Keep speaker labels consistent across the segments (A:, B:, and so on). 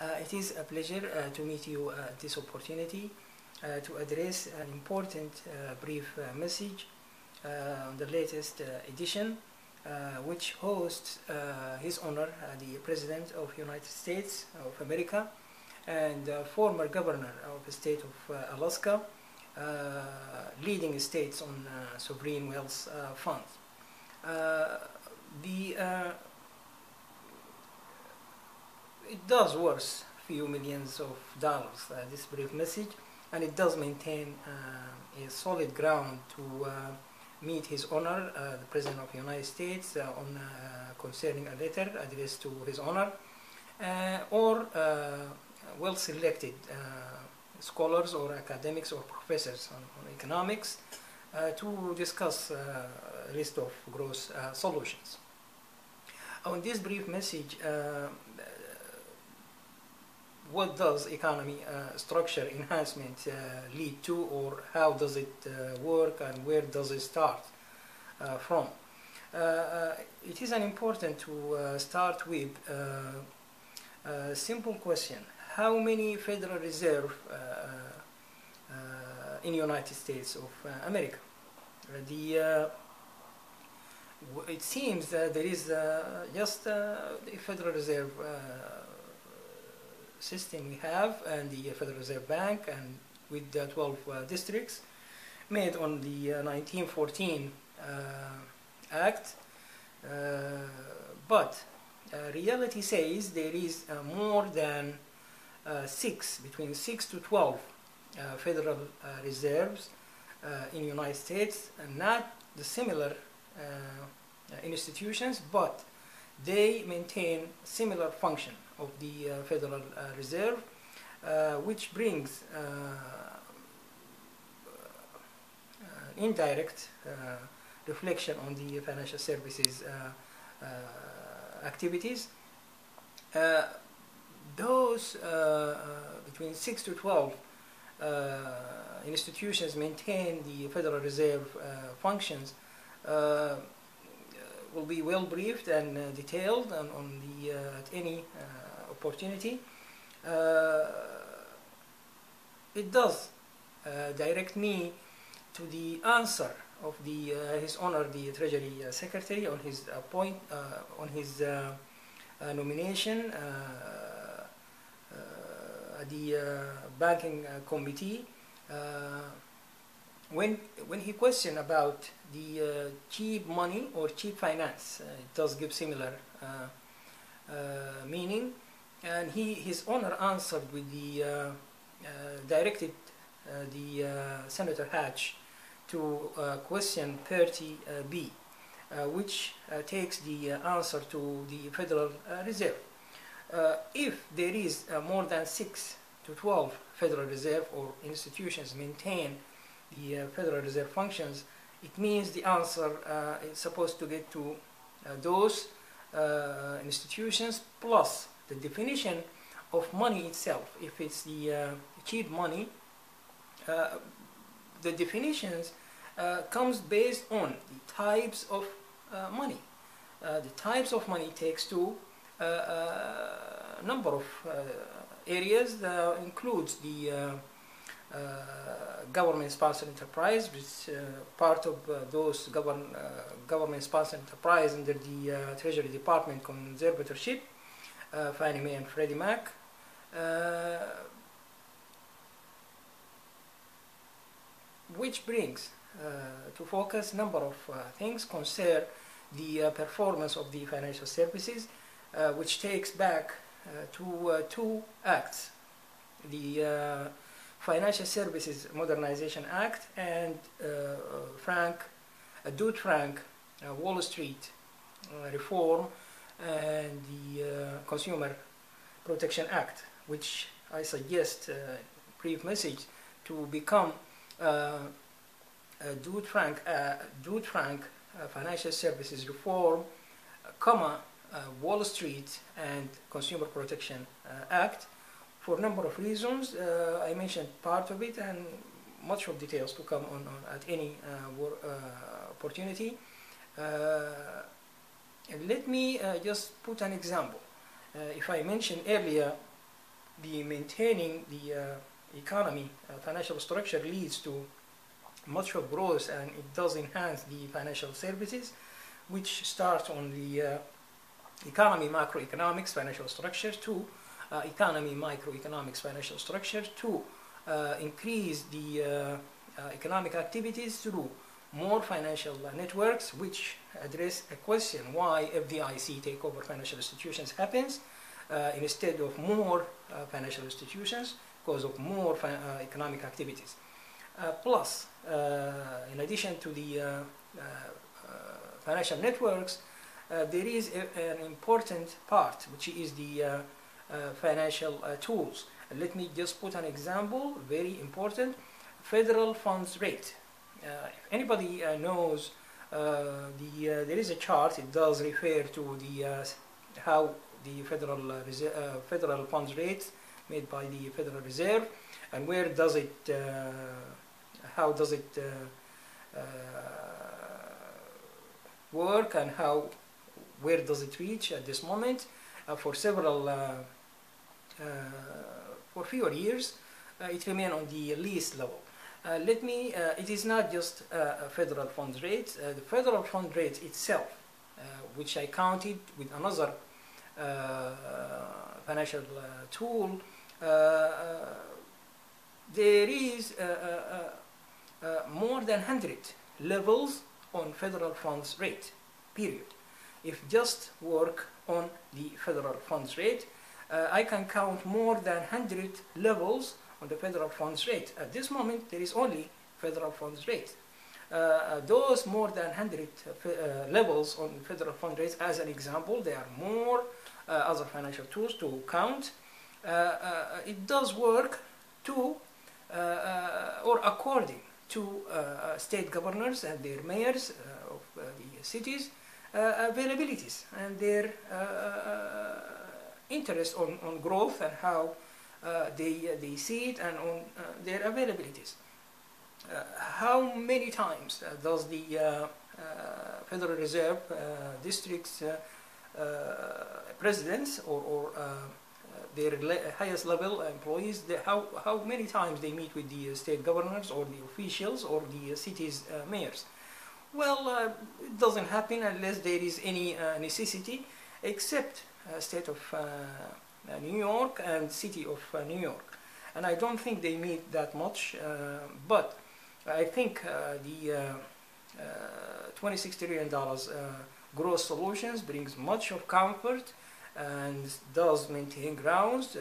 A: It is a pleasure to meet you at this opportunity to address an important brief message on the latest edition, which hosts His Honor the President of the United States of America and former Governor of the state of Alaska, leading states on sovereign wealth funds. It does worth few millions of dollars, this brief message, and it does maintain a solid ground to meet His Honor, the President of the United States, on concerning a letter addressed to His Honor, or well-selected scholars or academics or professors on economics to discuss a list of gross solutions. On this brief message, what does economy structure enhancement lead to, or how does it work, and where does it start from? It is important to start with a simple question. How many Federal Reserve in the United States of America? It seems that there is just the Federal Reserve system we have, and the Federal Reserve Bank, and with the 12 districts made on the 1914 Act, but reality says there is more than between 6 to 12 Federal Reserves in the United States, and not the similar institutions, but they maintain similar function of the Federal Reserve, which brings indirect reflection on the financial services activities. Those between 6 to 12 institutions maintain the Federal Reserve functions will be well briefed and detailed on the at any opportunity. It does direct me to the answer of His Honor the Treasury Secretary on his nomination at the Banking Committee, when he questioned about the cheap money or cheap finance. It does give similar meaning, and His Honor answered with the directed the Senator Hatch to question 30B, which takes the answer to the Federal Reserve. If there is more than 6 to 12 Federal Reserve or institutions maintain the Federal Reserve functions, it means the answer is supposed to get to those institutions plus the definition of money itself. If it's the cheap money, the definitions comes based on the types of money. The types of money takes to a number of areas that includes the government-sponsored enterprise, which part of those government-sponsored enterprise under the Treasury Department conservatorship, Fannie Mae and Freddie Mac. Which brings to focus number of things concern the performance of the financial services, which takes back to 2 acts, the Financial Services Modernization Act and Dodd-Frank Wall Street reform, and the Consumer Protection Act, which I suggest brief message to become Dodd-Frank Financial Services Reform, Wall Street and Consumer Protection Act, for a number of reasons. I mentioned part of it, and much of details to come on at any opportunity. Let me just put an example. If I mentioned earlier the maintaining the economy financial structure leads to much of growth, and it does enhance the financial services, which starts on the economy macroeconomics financial structures to economy microeconomics financial structures to increase the economic activities through more financial networks, which address a question why FDIC takeover financial institutions happens instead of more financial institutions because of more economic activities. Plus, in addition to the financial networks, there is an important part, which is the financial tools. Let me just put an example, very important, federal funds rate. If anybody knows, there is a chart, it does refer to the how the federal funds rate made by the Federal Reserve, and where does it how does it work, and where does it reach at this moment. For several for fewer years it remains on the least level. It is not just a federal funds rate. The federal fund rate itself, which I counted with another financial tool, there is more than 100 levels on federal funds rate, period. If just work on the federal funds rate, I can count more than 100 levels on the federal funds rate. At this moment, there is only federal funds rate. Those more than 100 levels on federal fund rates, as an example, there are more other financial tools to count. It does work to or according to state governors and their mayors of the cities availabilities and their interest on growth and how they see it, and on their availabilities. How many times does the Federal Reserve districts presidents or their highest level employees, how many times they meet with the state governors or the officials or the city's mayors? Well, it doesn't happen unless there is any necessity, except state of New York and city of New York. And I don't think they meet that much, but I think the $26 trillion growth solutions brings much of comfort and does maintain grounds,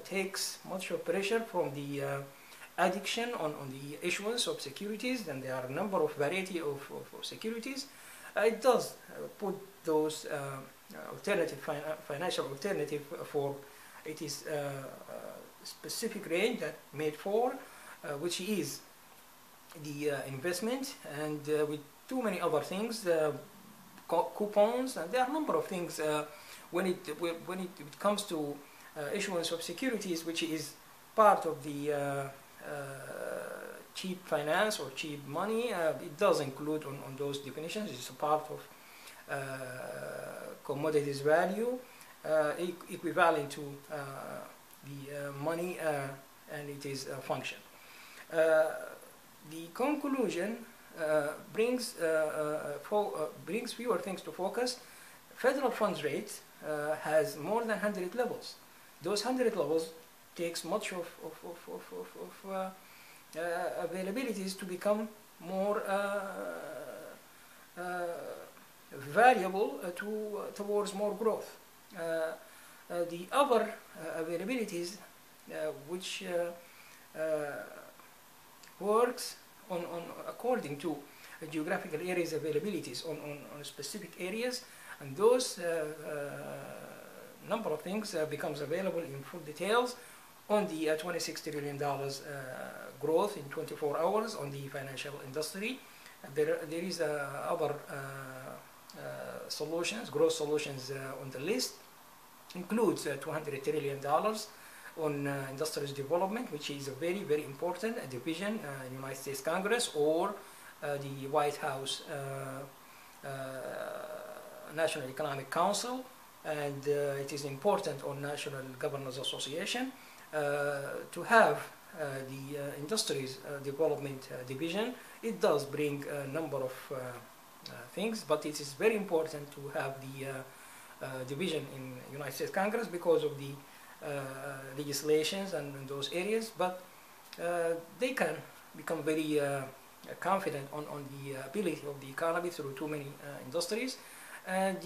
A: takes much of pressure from the addiction on the issuance of securities, and there are a number of variety of securities. It does put those financial alternative for it is specific range that made for which is the investment, and with too many other things, coupons, and there are a number of things when it comes to issuance of securities, which is part of the cheap finance or cheap money. It does include on those definitions. It's a part of commodities value equivalent to the money, and it is a function. The conclusion brings fewer things to focus. Federal funds rate has more than 100 levels. Those 100 levels takes much of availabilities to become more valuable towards more growth. The other availabilities which works on according to geographical areas availabilities on specific areas, and those number of things becomes available in full details on the $26 trillion growth in 24 hours on the financial industry. There is other solutions, growth solutions on the list, includes $200 trillion on industrial development, which is a very, very important division in United States Congress, or the White House National Economic Council, and it is important on National Governors Association to have the Industries Development Division. It does bring a number of things, but it is very important to have the division in United States Congress because of the legislations and those areas, but they can become very confident on the ability of the economy through too many industries. And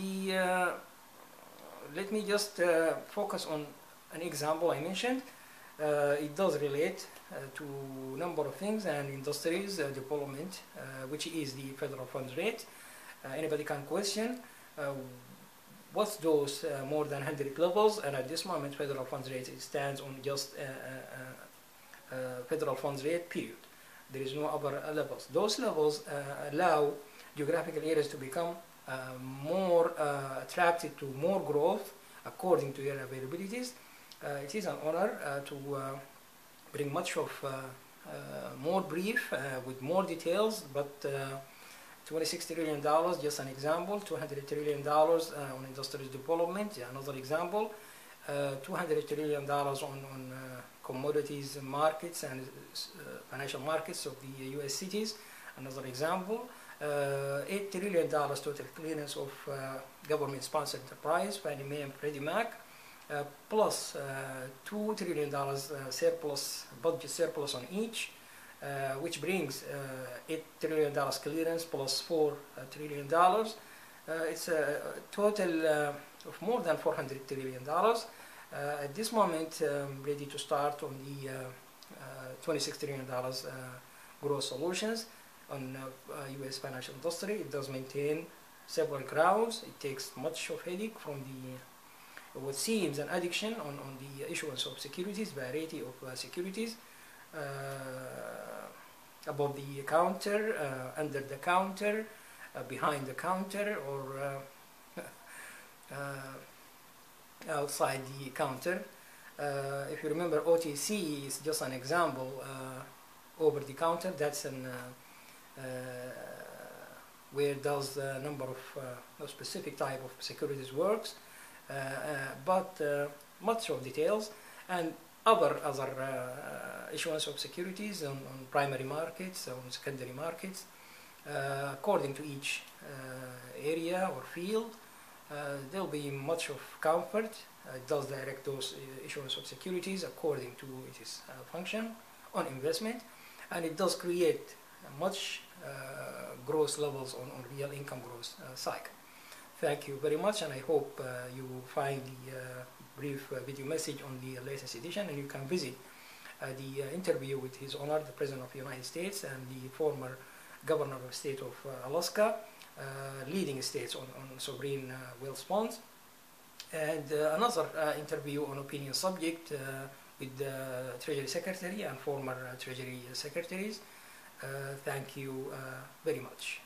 A: let me just focus on an example I mentioned. It does relate to a number of things, and industries development, which is the federal funds rate. Anybody can question what's those more than 100 levels, and at this moment federal funds rate stands on just federal funds rate period. There is no other levels. Those levels allow geographical areas to become more attracted to more growth according to their availabilities. It is an honor to bring much of more brief with more details, but $26 trillion, just an example. $200 trillion on industrial development, another example. $200 trillion on commodities markets and financial markets of the U.S. cities, another example. $8 trillion total clearance of government-sponsored enterprise, Fannie Mae and Freddie Mac, plus $2 trillion surplus, budget surplus on each, which brings $8 trillion clearance plus $4 trillion. It's a total of more than $400 trillion. At this moment, ready to start on the $26 trillion growth solutions on U.S. financial industry. It does maintain several grounds. It takes much of headache from the what seems an addiction on the issuance of securities, variety of securities, above the counter, under the counter, behind the counter, or outside the counter. If you remember, OTC is just an example. Over the counter, that's an where does a number of specific type of securities works, but much of details and other issuance of securities on primary markets, on secondary markets, according to each area or field. There will be much of comfort. It does direct those issuance of securities according to its function on investment, and it does create much growth levels on real income growth cycle. Thank you very much, and I hope you find the brief video message on the latest edition, and you can visit the interview with His Honor the President of the United States and the former Governor of the State of Alaska, leading states on sovereign wealth bonds, and another interview on opinion subject with the Treasury Secretary and former Treasury Secretaries. Thank you very much.